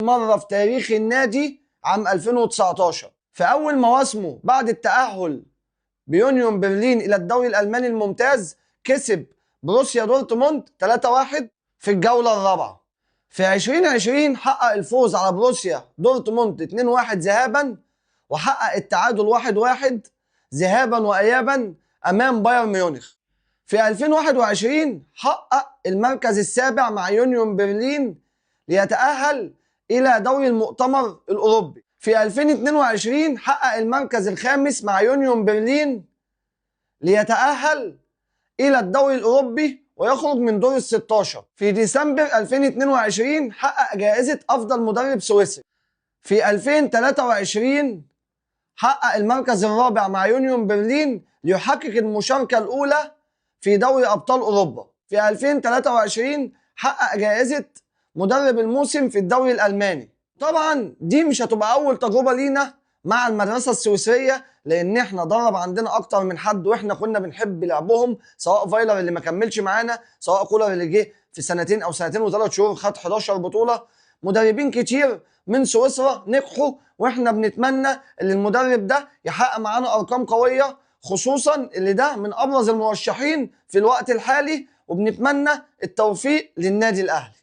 مرة في تاريخ النادي عام 2019. في أول مواسمه بعد التأهل بيونيون برلين إلى الدوري الألماني الممتاز كسب بروسيا دورتموند 3-1 في الجولة الرابعة. في 2020 حقق الفوز على بروسيا دورتموند 2-1 ذهابا، وحقق التعادل 1-1 ذهابا وإيابا أمام بايرن ميونخ. في 2021 حقق المركز السابع مع يونيون برلين ليتأهل إلى دوري المؤتمر الأوروبي. في 2022 حقق المركز الخامس مع يونيون برلين ليتأهل إلى الدوري الأوروبي ويخرج من دور ال16. في ديسمبر 2022 حقق جائزة أفضل مدرب سويسري. في 2023 حقق المركز الرابع مع يونيون برلين ليحقق المشاركة الأولى في دوري أبطال أوروبا. في 2023 حقق جائزة مدرب الموسم في الدوري الألماني. طبعا دي مش هتبقى أول تجربة لينا مع المدرسة السويسرية، لأن احنا درب عندنا أكتر من حد واحنا كنا بنحب لعبهم، سواء فايلر اللي ما كملش معانا، سواء كولر اللي جه في سنتين أو سنتين وثلاث شهور خد 11 بطولة. مدربين كتير من سويسرا نجحوا، واحنا بنتمنى ان المدرب ده يحقق معانا ارقام قويه، خصوصا اللي ده من ابرز المرشحين في الوقت الحالي، وبنتمنى التوفيق للنادي الاهلي.